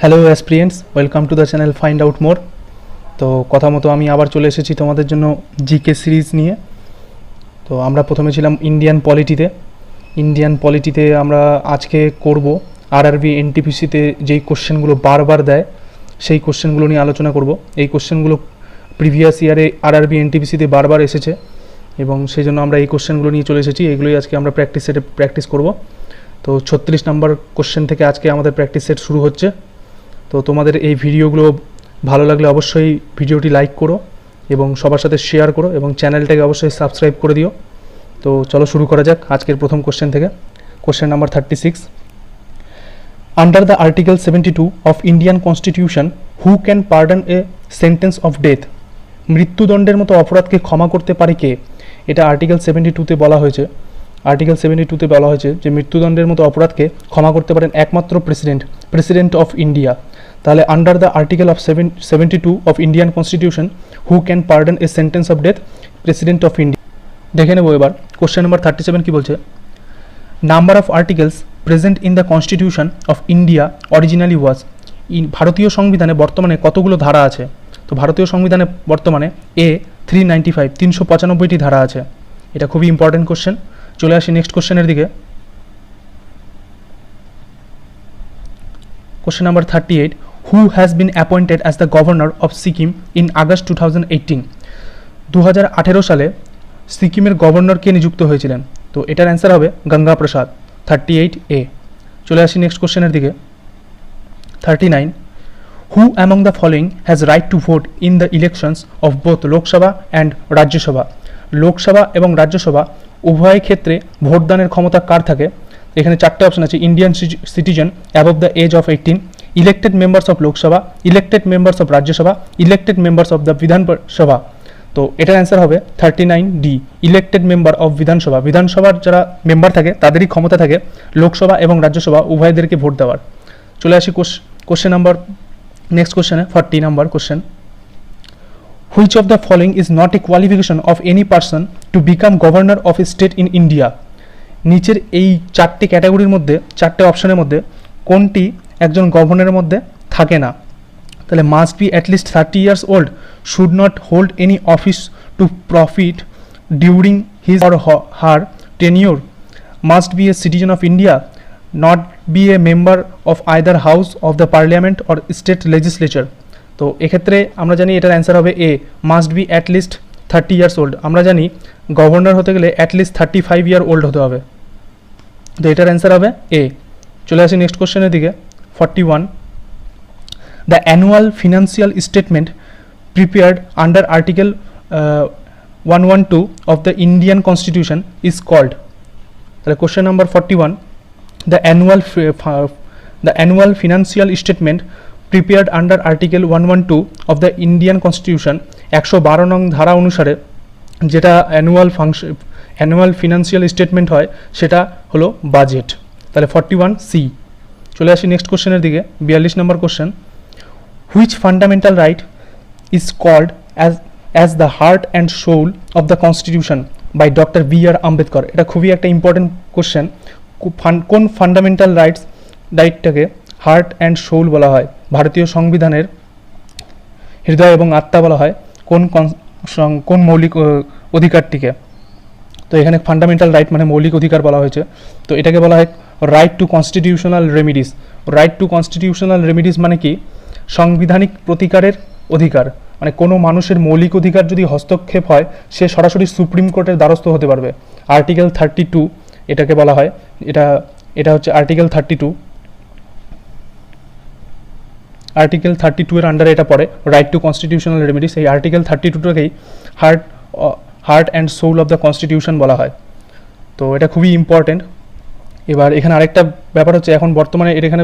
Hello অ্যাসপিরিয়েন্টস, welcome to the channel find out মোর। তো কথা মতো আমি আবার চলে এসেছি তোমাদের জন্য জিকে সিরিজ নিয়ে। তো আমরা প্রথমে ছিলাম ইন্ডিয়ান পলিটিতে আমরা আজকে করব আরআরবি এনটিপিসিতে যেই কোশ্চেনগুলো বারবার দেয় সেই কোশ্চেনগুলো নিয়ে আলোচনা করব। এই কোশ্চেনগুলো প্রিভিয়াস ইয়ারে আরআরবি এনটিপিসিতে বারবার এসেছে এবং সেই জন্য আমরা এই কোশ্চেনগুলো নিয়ে চলে এসেছি। এগুলোই আজকে আমরা প্র্যাকটিস করব। তো 36 নম্বর কোশ্চেন থেকে আজকে আমাদের প্র্যাকটিস সেট শুরু হচ্ছে। তো তোমাদের এই ভিডিওগুলো ভালো লাগলে অবশ্যই ভিডিওটি লাইক করো এবং সবার সাথে শেয়ার করো এবং চ্যানেলটাকে অবশ্যই সাবস্ক্রাইব করে দিও। তো চলো শুরু করা যাক আজকের প্রথম কোশ্চেন থেকে। Question number 36, under the article 72 of Indian constitution who can pardon a sentence of death? মৃত্যুদণ্ডের মতো অপরাধকে ক্ষমা করতে পারে কে? এটা আর্টিকেল 72-তে বলা হয়েছে। আর্টিকেল 72-তে বলা হয়েছে যে মৃত্যুদণ্ডের মতো অপরাধকে ক্ষমা করতে পারেন একমাত্র প্রেসিডেন্ট অফ ইন্ডিয়া। তাহলে under the article of 72 of Indian constitution who can pardon a sentence of death? President of India. দেখে নেবো এবার কোশ্চেন নাম্বার 37 কি বলছে। Number of articles present in the constitution of India originally was. ভারতীয় সংবিধানে বর্তমানে কতগুলো ধারা আছে? তো ভারতীয় সংবিধানে বর্তমানে 395 395টি ধারা আছে। এটা খুবই ইম্পর্টেন্ট কোশ্চেন। চলে আসি নেক্সট কোশ্চেনের দিকে। Question number 38, who has been appointed as the governor of Sikkim in August 2018? 2018 সালে সিকিমের গভর্নর কে নিযুক্ত হয়েছিলেন? তো এটার অ্যান্সার হবে গঙ্গা প্রসাদ, 38A। চলে আসি নেক্সট কোশ্চেনের দিকে। 39, হু among the following has right to vote in the elections of both Lok Sabha and Rajya Sabha? Lok Sabha এবং রাজ্যসভা উভয় ক্ষেত্রে ভোটদানের ক্ষমতা কার থাকে? এখানে চারটে অপশন আছে। Indian citizen above the age of 18, elected members of Lok Sabha, elected members of Rajya Sabha, elected members of the Vidhan Sabha. তো এটার অ্যান্সার হবে 39D, ইলেক্টেড মেম্বার অফ বিধানসভা। বিধানসভার যারা মেম্বার থাকে তাদেরই ক্ষমতা থাকে লোকসভা এবং রাজ্যসভা উভয়দেরকে ভোট দেওয়ার। চলে আসি কোশ্চেন নাম্বার নেক্সট কোশ্চেনে, 40 number question. Which of the following is not a qualification of any person to become governor of a state in India? নিচের এই চারটি ক্যাটাগরির মধ্যে, চারটে অপশনের মধ্যে কোনটি একজন গভর্নরের মধ্যে থাকে না? তাহলে must be at least 30 years old, should not hold any office to profit during his or her tenure, must be a citizen of India, not be a member of either house of the parliament or state legislature. তো এক্ষেত্রে আমরা জানি এটার answer হবে A, must be at least 30 years old। আমরা জানি governor হতে গেলে অ্যাটলিস্ট 35 year old হতে হবে। তো এটার অ্যান্সার হবে এ। চলে আসি নেক্সট কোশ্চেনের দিকে। 41, the annual financial statement prepared under article 112 of the Indian constitution is called? তাহলে question number 41, the annual financial statement prepared under article 112 of the Indian constitution 112 নং ধারা অনুসারে যেটা অ্যানুয়াল ফিনান্সিয়াল স্টেটমেন্ট হয় সেটা হলো বাজেট। তাহলে 41C। চলে আসি নেক্সট কোশ্চেনের দিকে। 42 নম্বর question, which fundamental right is called as the heart and soul of the constitution by doctor B R. Ambedkar? এটা খুবই একটা ইম্পর্টেন্ট কোশ্চেন। কোন ফান্ডামেন্টাল রাইটটাকে হার্ট অ্যান্ড সোল বলা হয়? ভারতীয় সংবিধানের হৃদয় এবং আত্মা বলা হয় কোন মৌলিক অধিকারটিকে? তো এখানে ফান্ডামেন্টাল রাইট মানে মৌলিক অধিকার বলা হয়েছে। তো এটাকে বলা হয় right to constitutional remedies. Right to constitutional remedies মানে কি? সাংবিধানিক প্রতিকারের অধিকার। মানে কোনো মানুষের মৌলিক অধিকার যদি হস্তক্ষেপ হয় সে সরাসরি সুপ্রিম কোর্টের দ্বারস্থ হতে পারবে। আর্টিকেল 32 এটাকে বলা হয়। এটা হচ্ছে আর্টিকেল 32। আর্টিকেল 32 এর আন্ডারে এটা পড়ে, রাইট টু কনস্টিটিউশনাল রেমিডিস। এই আর্টিকেল 32টাকেই heart and soul of the constitution বলা হয়। তো এটা খুবই ইম্পর্টেন্ট। এবার এখানে আরেকটা ব্যাপার হচ্ছে, এখন বর্তমানে এখানে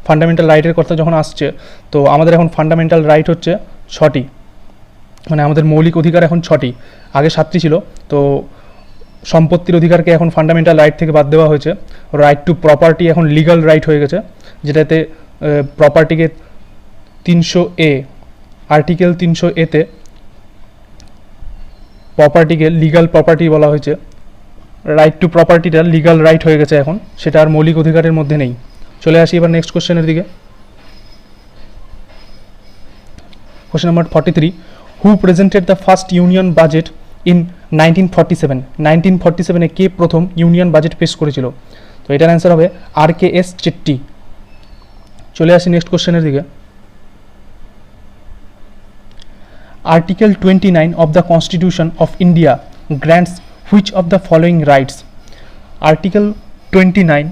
ফান্ডামেন্টাল রাইটের কথা যখন আসছে, তো আমাদের এখন ফান্ডামেন্টাল রাইট হচ্ছে 6টি। মানে আমাদের মৌলিক অধিকার এখন 6টি, আগে 7টি ছিল। তো সম্পত্তির অধিকারকে এখন ফান্ডামেন্টাল রাইট থেকে বাদ দেওয়া হয়েছে। রাইট টু প্রপার্টি এখন লিগাল রাইট হয়ে গেছে, যেটাতে প্রপার্টিকে 300A, আর্টিকেল 300A-তে প্রপার্টিকে লিগাল প্রপার্টি বলা হয়েছে। রাইট টু প্রপার্টিটা লিগাল রাইট হয়ে গেছে এখন, সেটা আর মৌলিক অধিকারের মধ্যে নেই। চলে আসি এবার নেক্সট কোশ্চেনের দিকে। Question number 43, who presented the first union budget in 1947? 1947 কে প্রথম ইউনিয়ন বাজেট পেশ করেছিল? তো এটার অ্যান্সার হবে RKS চেট্টি। চলে আসি নেক্সট কোশ্চেনের দিকে। Article 29 of the constitution of India grants which of the following rights? Article 29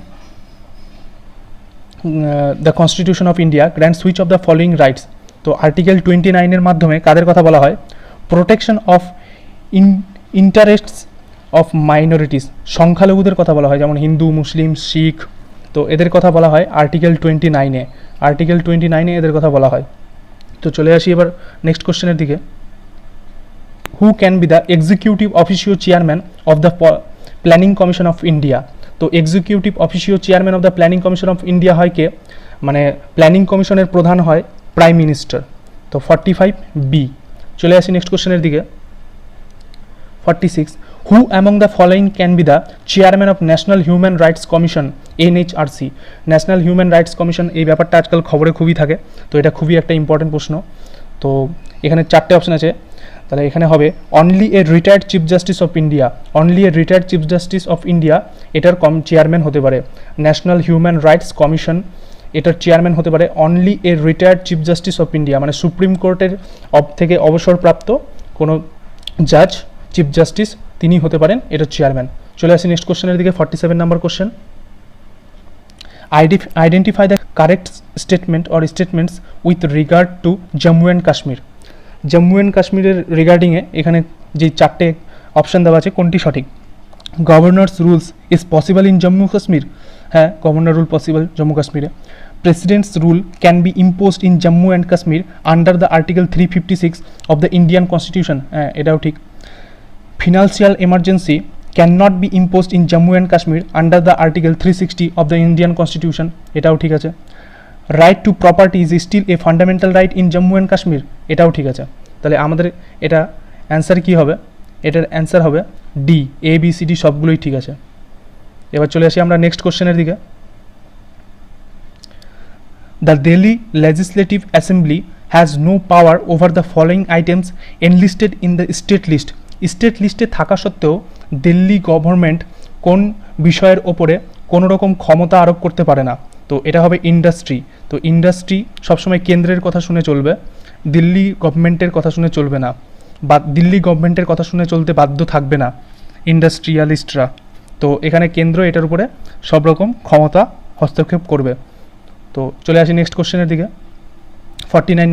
the constitution of India grants which of the following rights? তো আর্টিকেল 29 এর মাধ্যমে কাদের কথা বলা হয়? প্রোটেকশন অফ ইন্টারেস্টস অফ মাইনরিটিস, সংখ্যালঘুদের কথা বলা হয়, যেমন হিন্দু, মুসলিম, শিখ, তো এদের কথা বলা হয় আর্টিকেল 29-এ। আর্টিকেল 29-এ এদের কথা বলা হয়। তো চলে আসি এবার নেক্সট কোশ্চেনের দিকে। Who can be the executive officio chairman of the planning commission of India? তো executive officio chairman of the planning commission of India হয় কে? মানে প্ল্যানিং কমিশনের প্রধান হয় প্রাইম মিনিস্টার। তো 45B। চলে আসি নেক্সট কোশ্চেনের দিকে। 46, হু among the following can be the chairman of national human rights commission NHRC? National human rights commission, এই ব্যাপারটা আজকাল খবরে খুবই থাকে, তো এটা খুবই একটা ইম্পর্টেন্ট প্রশ্ন। তো এখানে 4টে অপশন আছে, তাহলে এখানে হবে only a retired chief justice of India. Only a retired chief justice of India এটার চেয়ারম্যান হতে পারে। ন্যাশনাল হিউম্যান রাইটস কমিশন, এটার চেয়ারম্যান হতে পারে only a retired chief justice of India, মানে সুপ্রিম কোর্টের থেকে অবসরপ্রাপ্ত কোনো জাজ, চিফ জাস্টিস, তিনি হতে পারেন এটার চেয়ারম্যান। চলে আসি নেক্সট কোশ্চেনের দিকে। 47 number question. Identify the correct statement or statements with regard to Jammu and Kashmir. Jammu and কাশ্মীরের রিগার্ডিংয়ে এখানে যে 4টে অপশান দেওয়া আছে, কোনটি সঠিক? Governor's rules is possible in Jammu Kashmir, হ্যাঁ গভর্নর রুল পসিবল জম্মু কাশ্মীরে। President's rule can be imposed in Jammu and Kashmir under the article 356 of the Indian constitution, হ্যাঁ এটাও ঠিক। Financial emergency can not be imposed in Jammu and Kashmir under the article 360 of the Indian constitution, এটাও ঠিক আছে। Right to property is still a fundamental right in Jammu and Kashmir, এটাও ঠিক আছে। তাহলে আমাদের এটা অ্যান্সার কী হবে? এটার অ্যান্সার হবে D, ABCD সবগুলোই ঠিক আছে। এবার চলে আসি আমরা নেক্সট কোশ্চেনের দিকে। The Delhi legislative assembly has no power over the following items enlisted in the state list. State লিস্টে থাকা সত্ত্বেও দিল্লি গভর্নমেন্ট কোন বিষয়ের ওপরে কোনো রকম ক্ষমতা আরোপ করতে পারে না? তো এটা হবে ইন্ডাস্ট্রি। তো ইন্ডাস্ট্রি সবসময় কেন্দ্রের কথা শুনে চলবে, দিল্লি গভর্নমেন্টের কথা শুনে চলবে না, বা দিল্লি গভর্নমেন্টের কথা শুনে চলতে বাধ্য থাকবে না ইন্ডাস্ট্রিয়ালিস্টরা। তো এখানে কেন্দ্র এটার উপরে সব রকম ক্ষমতা হস্তক্ষেপ করবে। তো চলে আসি নেক্সট কোশ্চেনের দিকে। 49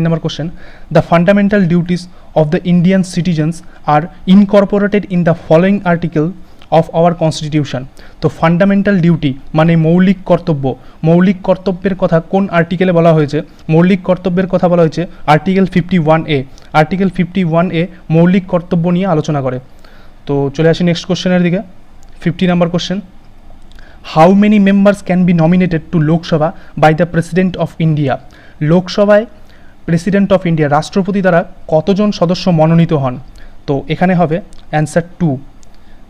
number question. The fundamental duties of the Indian citizens are incorporated in the following article of our constitution. তো ফান্ডামেন্টাল ডিউটি মানে মৌলিক কর্তব্য, মৌলিক কর্তব্যের কথা কোন আর্টিকেলে বলা হয়েছে? মৌলিক কর্তব্যের কথা বলা হয়েছে আর্টিকেল 51A। আর্টিকেল 51A মৌলিক কর্তব্য নিয়ে আলোচনা করে। তো চলে আসি নেক্সট কোশ্চেনের দিকে। 50 number question. How many members can be nominated to Lok Sabha by the president of India? লোকসভায় প্রেসিডেন্ট অফ ইন্ডিয়া, রাষ্ট্রপতি দ্বারা কতজন সদস্য মনোনীত হন? তো এখানে হবে অ্যান্সার 2।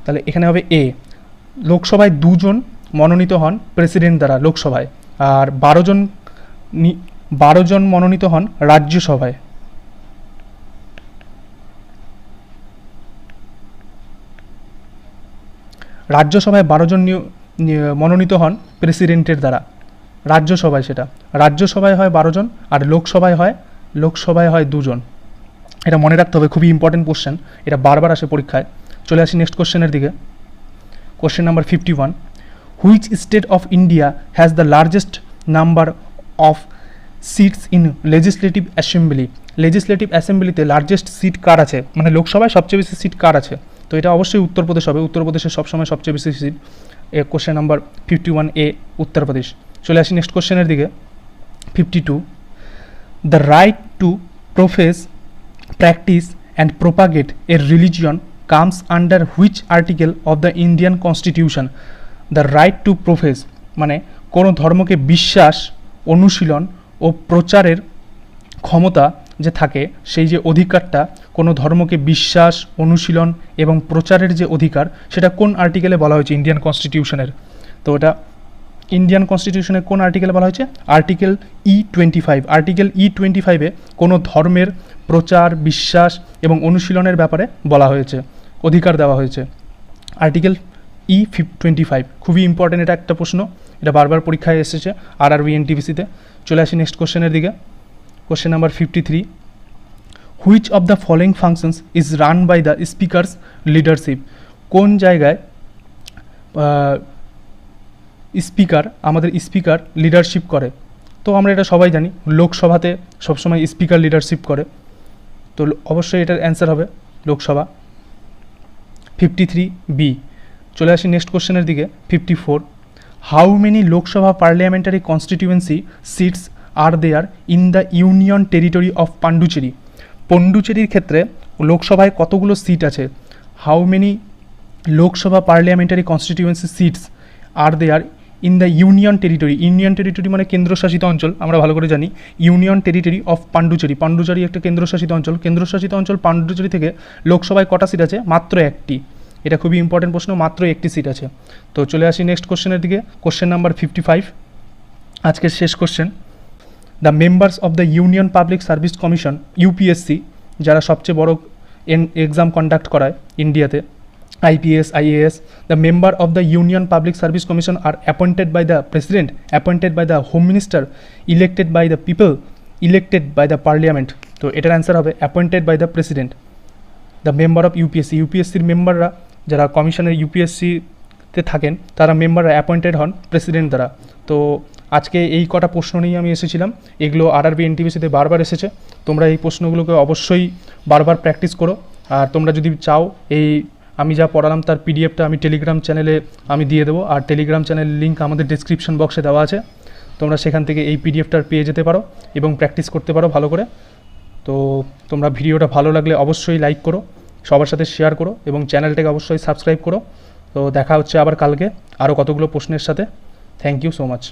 তাহলে এখানে হবে A, লোকসভায় 2 জন মনোনীত হন প্রেসিডেন্ট দ্বারা লোকসভায়, আর 12 জন মনোনীত হন রাজ্যসভায়। রাজ্যসভায় 12 জন মনোনীত হন প্রেসিডেন্টের দ্বারা, রাজ্যসভায় সেটা, রাজ্যসভায় হয় 12 জন আর লোকসভায় হয় 2 জন। এটা মনে রাখতে হবে, খুবই ইম্পর্টেন্ট কোশ্চেন, এটা বারবার আসে পরীক্ষায়। চলে আসি নেক্সট কোশ্চেনের দিকে। Question number 51। Which state of India has the largest number of seats in legislative assembly? Legislative অ্যাসেম্বলিতে লার্জেস্ট সিট কার আছে, মানে লোকসভায় সবচেয়ে বেশি সিট কার আছে? তো এটা অবশ্যই উত্তরপ্রদেশ হবে, উত্তরপ্রদেশের সবসময় সবচেয়ে বেশি seat. Question number 51A, Uttar Pradesh. চলে আসি নেক্সট কোশ্চেনের দিকে। 52. The right to profess, practice and propagate a religion comes under which article of the Indian constitution? The right to profess মানে কোনো ধর্মকে বিশ্বাস, অনুশীলন ও প্রচারের ক্ষমতা যে থাকে, সেই যে অধিকারটা, কোনো ধর্মকে বিশ্বাস, অনুশীলন এবং প্রচারের যে অধিকার, সেটা কোন আর্টিকেলে বলা হয়েছে ইন্ডিয়ান কনস্টিটিউশনের? তো এটা ইন্ডিয়ান কনস্টিটিউশনের কোন আর্টিকেলে বলা হয়েছে? Article E25। আর্টিকেল E25-এ কোনো ধর্মের প্রচার, বিশ্বাস এবং অনুশীলনের ব্যাপারে বলা হয়েছে, অধিকার দেওয়া হয়েছে। আর্টিকেল E25 খুবই ইম্পর্টেন্ট, এটা একটা প্রশ্ন, এটা বারবার পরীক্ষায় এসেছে আরআরবি এনটিপিসিতে। চলে আসি নেক্সট কোশ্চেনের দিকে। Question number 53, which of the following functions is run by the speaker's leadership? কোন জায়গায় আমাদের স্পিকার লিডারশিপ করে? তো আমরা এটা সবাই জানি, লোকসভাতে সবসময় স্পিকার লিডারশিপ করে, তো অবশ্যই এটার অ্যান্সার হবে লোকসভা। 53B। চলে আসি নেক্সট কোশ্চেনের দিকে। 54, how many Lok Sabha parliamentary constituency seats are there in the union territory of Puducherry? পন্ডুচেরির ক্ষেত্রে লোকসভায় কতগুলো সিট আছে? How many Lok Sabha parliamentary constituency seats are there in the union territory? Union territory মানে কেন্দ্রশাসিত অঞ্চল, আমরা ভালো করে জানি। Union territory of Puducherry, Puducherry একটা কেন্দ্রশাসিত অঞ্চল। কেন্দ্রশাসিত অঞ্চল পান্ডুচেরি থেকে লোকসভায় কটা সিট আছে? মাত্র একটি। এটা খুবই ইম্পর্টেন্ট প্রশ্ন, মাত্র একটি সিট আছে। তো চলে আসি নেক্সট কোশ্চেনের দিকে। কোশ্চেন নাম্বার 55, আজকের শেষ question. The members of the union public service commission UPSC, যারা সবচেয়ে বড় এক্সাম কন্ডাক্ট করায় ইন্ডিয়াতে, IPS, IAS, the member of the Union Public Service Commission are appointed by the President, appointed by the Home Minister, elected by the people, elected by the Parliament. তো এটার answer হবে appointed by the President. The member of UPSC, UPSCর মেম্বাররা যারা কমিশনের UPSCতে থাকেন তারা মেম্বাররা appointed হন প্রেসিডেন্ট দ্বারা। তো আজকে এই কটা প্রশ্ন নিয়ে আমি এসেছিলাম, এগুলো আরআরবি এনটিপিসিতে বারবার এসেছে। তোমরা এই প্রশ্নগুলোকে অবশ্যই বারবার প্র্যাকটিস করো। আর তোমরা যদি চাও এই আমি যা পড়ালাম তার পিডিএফটা আমি টেলিগ্রাম চ্যানেলে আমি দিয়ে দেবো, আর টেলিগ্রাম চ্যানেলের লিঙ্ক আমাদের ডেসক্রিপশন বক্সে দেওয়া আছে, তোমরা সেখান থেকে এই পিডিএফটা পেয়ে যেতে পারো এবং প্র্যাকটিস করতে পারো ভালো করে। তো তোমরা ভিডিওটা ভালো লাগলে অবশ্যই লাইক করো, সবার সাথে শেয়ার করো এবং চ্যানেলটাকে অবশ্যই সাবস্ক্রাইব করো। তো দেখা হচ্ছে আবার কালকে আরও কতগুলো প্রশ্নের সাথে। Thank you so much.